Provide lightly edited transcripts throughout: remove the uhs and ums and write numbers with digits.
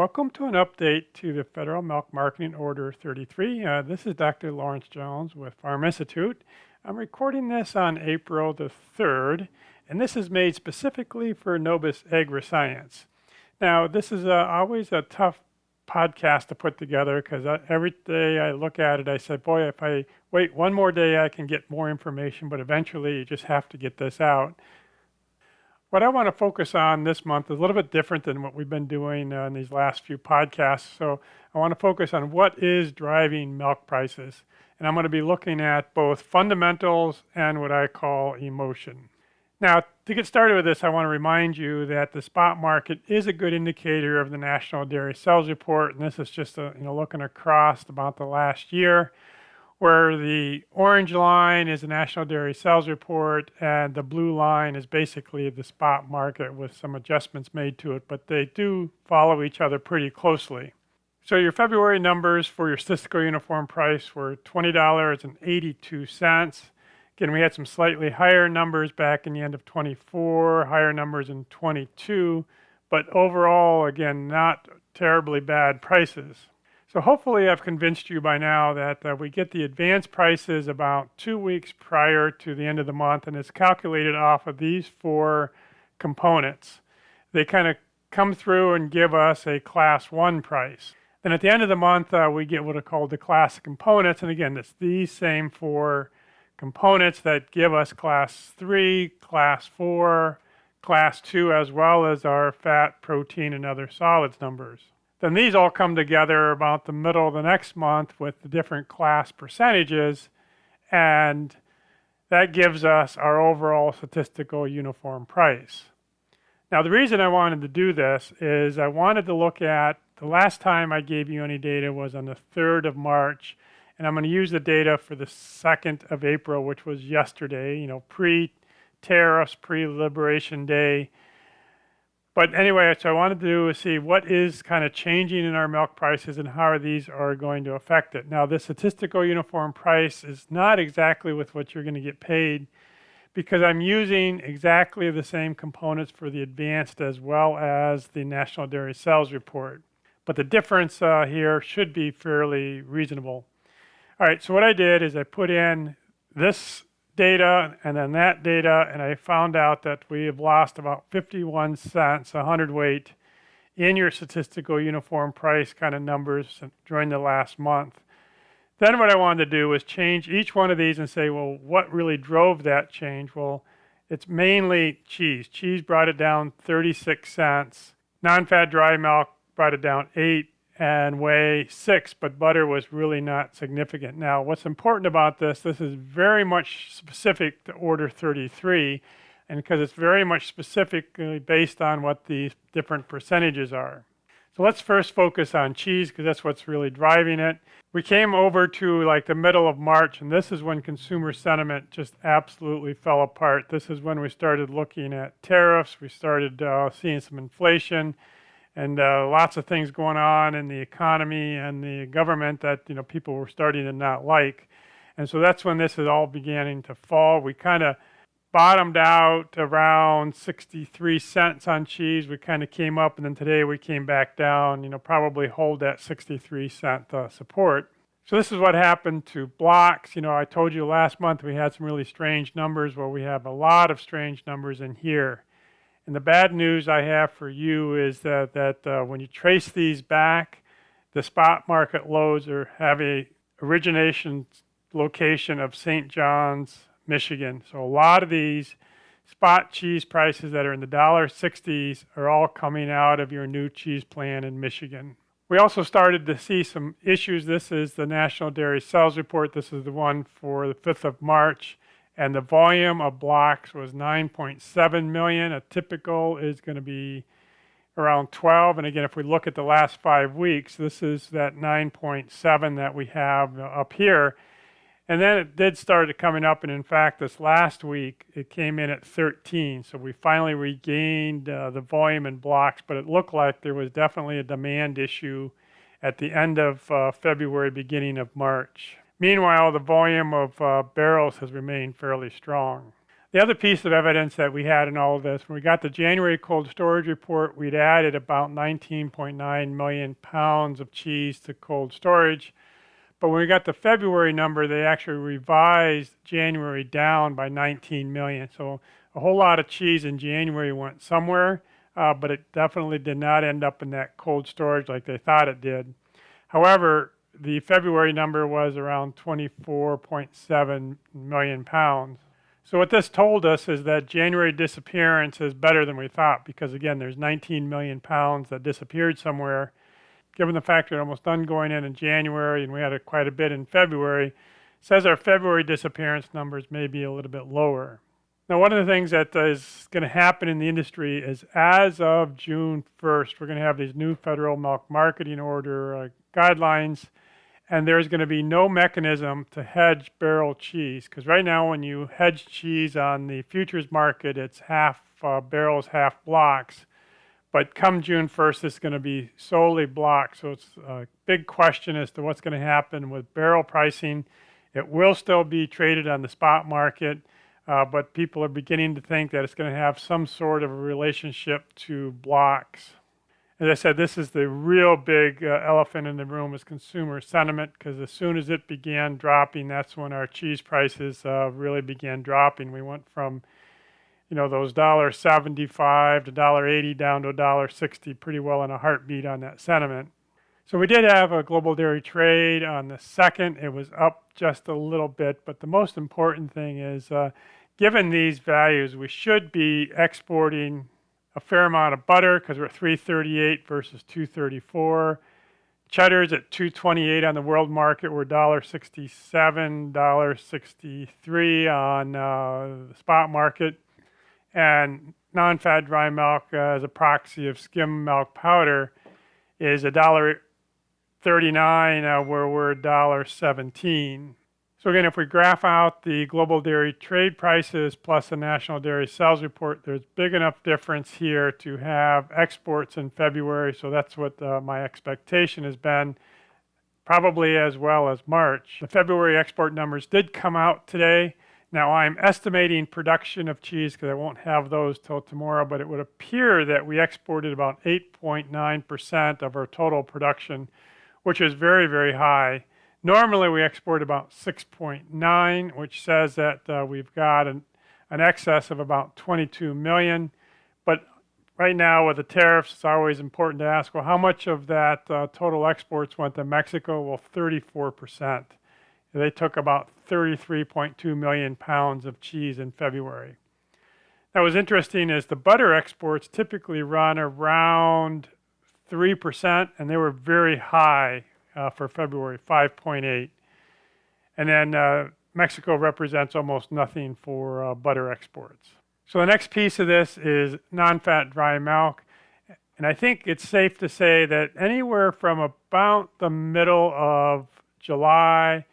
Welcome to an update to the Federal Milk Marketing Order 33. This is Dr. Lawrence Jones with FARME Institute. I'm recording this on April the 3rd, and this is made specifically for Nobis Agri Science. Now, this is always a tough podcast to put together because every day I look at it, I say, boy, if I wait one more day, I can get more information, but eventually you just have to get this out. What I want to focus on this month is a little bit different than what we've been doing in these last few podcasts. So I want to focus on what is driving milk prices. And I'm going to be looking at both fundamentals and what I call emotion. Now, to get started with this, I want to remind you that the spot market is a good indicator of the National Dairy Sales Report. And this is just looking across about the last year, where the orange line is the National Dairy Sales Report and the blue line is basically the spot market with some adjustments made to it, but they do follow each other pretty closely. So your February numbers for your statistical uniform price were $20.82. Again, we had some slightly higher numbers back in the end of 24, higher numbers in 22, but overall, again, not terribly bad prices. So hopefully I've convinced you by now that we get the advanced prices about 2 weeks prior to the end of the month, and it's calculated off of these four components. They kind of come through and give us a class 1 price. Then at the end of the month, we get what are called the class components, and again, it's these same four components that give us class 3, class 4, class 2, as well as our fat, protein, and other solids numbers. Then these all come together about the middle of the next month with the different class percentages, and that gives us our overall statistical uniform price. Now, the reason I wanted to do this is I wanted to look at the last time I gave you any data was on the 3rd of March, and I'm going to use the data for the 2nd of April, which was yesterday, pre-tariffs, pre-Liberation Day. But anyway, so I wanted to do is see what is kind of changing in our milk prices and how these are going to affect it. Now, the statistical uniform price is not exactly with what you're going to get paid because I'm using exactly the same components for the advanced as well as the National Dairy Sales Report. But the difference here should be fairly reasonable. All right, so what I did is I put in this data and then that data, and I found out that we have lost about 51 cents a hundredweight in your statistical uniform price kind of numbers during the last month. Then what I wanted to do was change each one of these and say, well, what really drove that change? Well, it's mainly cheese. Cheese brought it down 36 cents. Non-fat dry milk brought it down 8 and whey 6, but butter was really not significant. Now, what's important about this is very much specific to Order 33, and because it's very much specifically based on what these different percentages are. So let's first focus on cheese because that's what's really driving it. We came over to like the middle of March, and this is when consumer sentiment just absolutely fell apart. This is when we started looking at tariffs. We started seeing some inflation and lots of things going on in the economy and the government that people were starting to not like. And so that's when this is all beginning to fall. We kind of bottomed out around 63 cents on cheese. We kind of came up, and then today we came back down, probably hold that 63 cent support. So this is what happened to blocks. I told you last month we had some really strange numbers. Well, we have a lot of strange numbers in here. And the bad news I have for you is that when you trace these back, the spot market lows have a origination location of St. John's, Michigan. So a lot of these spot cheese prices that are in the $1.60s are all coming out of your new cheese plant in Michigan. We also started to see some issues. This is the National Dairy Sales Report. This is the one for the 5th of March. And the volume of blocks was 9.7 million. A typical is going to be around 12. And again, if we look at the last 5 weeks, this is that 9.7 that we have up here. And then it did start coming up. And in fact, this last week, it came in at 13. So we finally regained the volume in blocks. But it looked like there was definitely a demand issue at the end of February, beginning of March. Meanwhile, the volume of barrels has remained fairly strong. The other piece of evidence that we had in all of this, when we got the January cold storage report, we'd added about 19.9 million pounds of cheese to cold storage. But when we got the February number, they actually revised January down by 19 million. So a whole lot of cheese in January went somewhere, but it definitely did not end up in that cold storage like they thought it did. However, the February number was around 24.7 million pounds. So what this told us is that January disappearance is better than we thought, because again, there's 19 million pounds that disappeared somewhere. Given the fact we're almost done going in January and we had quite a bit in February, says our February disappearance numbers may be a little bit lower. Now, one of the things that is going to happen in the industry is as of June 1st, we're going to have these new federal milk marketing order guidelines, and there's going to be no mechanism to hedge barrel cheese, because right now when you hedge cheese on the futures market, it's half barrels, half blocks. But come June 1st, it's going to be solely blocks. So it's a big question as to what's going to happen with barrel pricing. It will still be traded on the spot market, but people are beginning to think that it's going to have some sort of a relationship to blocks. As I said, this is the real big elephant in the room, is consumer sentiment, because as soon as it began dropping, that's when our cheese prices really began dropping. We went from those $1.75 to $1.80 down to $1.60 pretty well in a heartbeat on that sentiment. So we did have a global dairy trade on the 2nd. It was up just a little bit, but the most important thing is given these values, we should be exporting a fair amount of butter, because we're at $3.38 versus $2.34. Cheddar's at $2.28 on the world market. We're $1.67, $1.63 on the spot market. And non-fat dry milk as a proxy of skim milk powder is $1.39 where we're $1.17. So again, if we graph out the global dairy trade prices plus the national dairy sales report, there's big enough difference here to have exports in February. So that's what my expectation has been, probably as well as March. The February export numbers did come out today. Now, I'm estimating production of cheese, because I won't have those till tomorrow, but it would appear that we exported about 8.9% of our total production, which is very, very high. Normally, we export about 6.9, which says that we've got an excess of about 22 million. But right now, with the tariffs, it's always important to ask, well, how much of that total exports went to Mexico? Well, 34%. They took about 33.2 million pounds of cheese in February. Now, what's interesting is the butter exports typically run around 3%, and they were very high for February, 5.8. And then Mexico represents almost nothing for butter exports. So the next piece of this is non-fat dry milk. And I think it's safe to say that anywhere from about the middle of July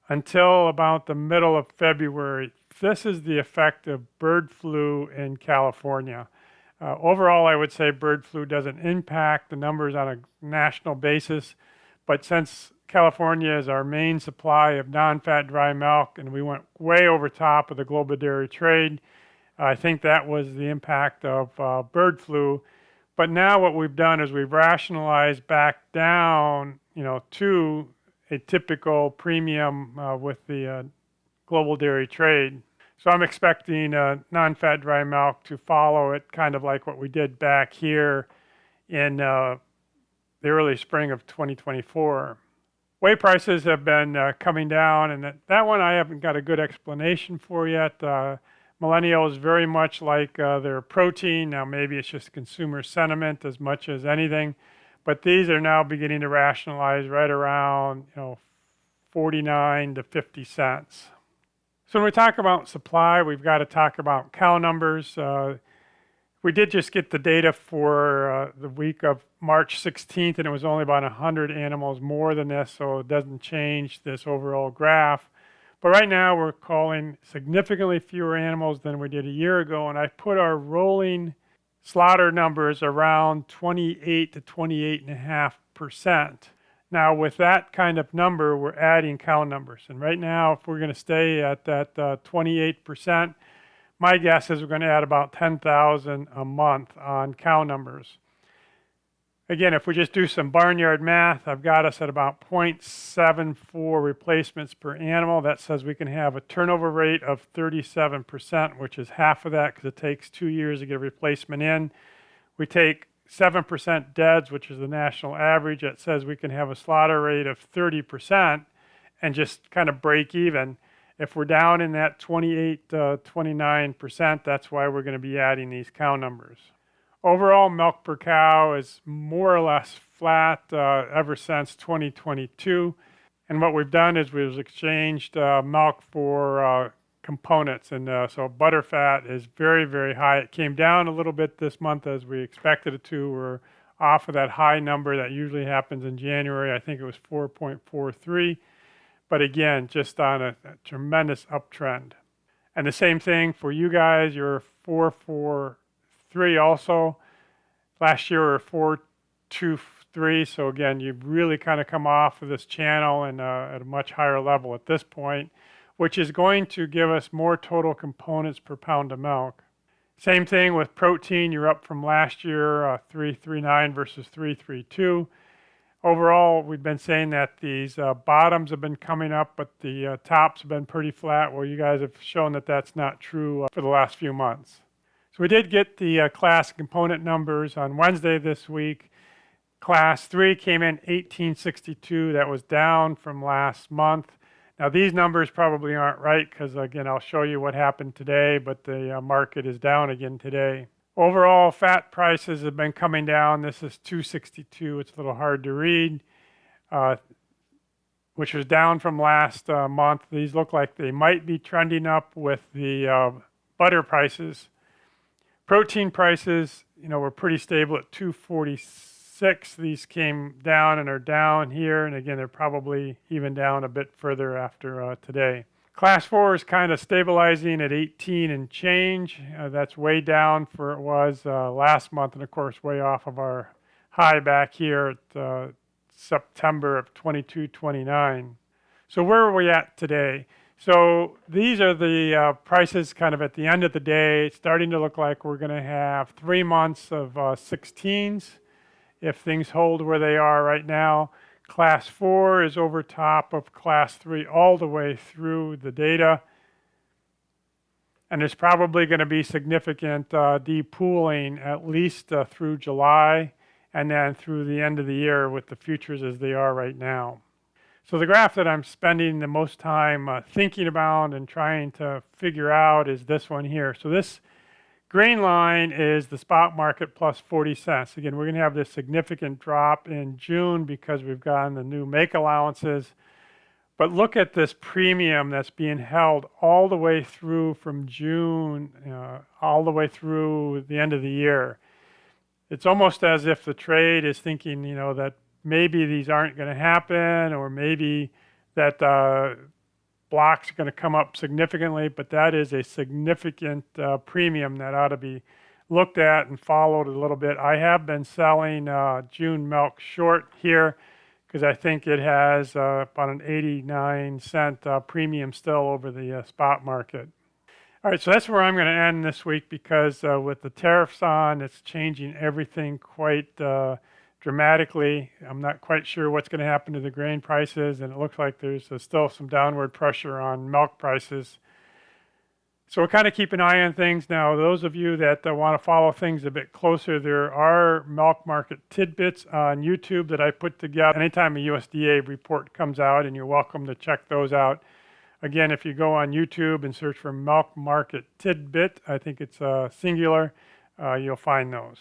until about the middle of February, this is the effect of bird flu in California. Overall, I would say bird flu doesn't impact the numbers on a national basis, but since California is our main supply of non-fat dry milk, and we went way over top of the global dairy trade, I think that was the impact of bird flu. But now what we've done is we've rationalized back down, to a typical premium with the global dairy trade. So I'm expecting non-fat dry milk to follow it, kind of like what we did back here in the early spring of 2024. Whey prices have been coming down, and that one I haven't got a good explanation for yet. Millennials very much like their protein. Now maybe it's just consumer sentiment as much as anything. But these are now beginning to rationalize right around 49 to 50 cents. So when we talk about supply, we've got to talk about cow numbers. We did just get the data for the week of March 16th, and it was only about 100 animals more than this, so it doesn't change this overall graph. But right now we're calling significantly fewer animals than we did a year ago, and I put our rolling slaughter numbers around 28 to 28.5%. Now, with that kind of number, we're adding cow numbers. And right now, if we're going to stay at that 28%, my guess is we're going to add about 10,000 a month on cow numbers. Again, if we just do some barnyard math, I've got us at about 0.74 replacements per animal. That says we can have a turnover rate of 37%, which is half of that because it takes 2 years to get a replacement in. We take 7% deads, which is the national average. That says we can have a slaughter rate of 30% and just kind of break even. If we're down in that 28 to 29%, that's why we're going to be adding these cow numbers. Overall, milk per cow is more or less flat ever since 2022. And what we've done is we've exchanged milk for components. And so butterfat is very, very high. It came down a little bit this month as we expected it to. We're off of that high number that usually happens in January. I think it was 4.43. But again, just on a tremendous uptrend. And the same thing for you guys, you're 443 also. Last year we were 423, so again, you've really kind of come off of this channel and at a much higher level at this point, which is going to give us more total components per pound of milk. Same thing with protein, you're up from last year, 339 versus 332. Overall, we've been saying that these bottoms have been coming up, but the tops have been pretty flat. Well, you guys have shown that that's not true for the last few months. So we did get the class component numbers on Wednesday this week. Class 3 came in 1862. That was down from last month. Now these numbers probably aren't right because again, I'll show you what happened today, but the market is down again today. Overall, fat prices have been coming down. This is 262. It's a little hard to read, which was down from last month. These look like they might be trending up with the butter prices. Protein prices, were pretty stable at 246. These came down and are down here. And again, they're probably even down a bit further after today. Class 4 is kind of stabilizing at 18 and change. That's way down for it was last month, and of course way off of our high back here at September of 22.29. So where are we at today? So these are the prices kind of at the end of the day. It's starting to look like we're going to have 3 months of 16s if things hold where they are right now. Class 4 is over top of Class 3 all the way through the data. And there's probably going to be significant depooling at least through July and then through the end of the year with the futures as they are right now. So the graph that I'm spending the most time thinking about and trying to figure out is this one here. So this green line is the spot market plus 40 cents. Again, we're going to have this significant drop in June because we've gotten the new make allowances. But look at this premium that's being held all the way through from June, all the way through the end of the year. It's almost as if the trade is thinking, that maybe these aren't going to happen, or maybe that blocks are going to come up significantly, but that is a significant premium that ought to be looked at and followed a little bit. I have been selling June milk short here because I think it has about an 89-cent premium still over the spot market. All right, so that's where I'm going to end this week because with the tariffs on, it's changing everything quite dramatically. I'm not quite sure what's going to happen to the grain prices, and it looks like there's still some downward pressure on milk prices. So we'll kind of keep an eye on things. Now, those of you that want to follow things a bit closer, there are milk market tidbits on YouTube that I put together anytime a USDA report comes out, and you're welcome to check those out. Again, if you go on YouTube and search for milk market tidbit, I think it's singular, you'll find those.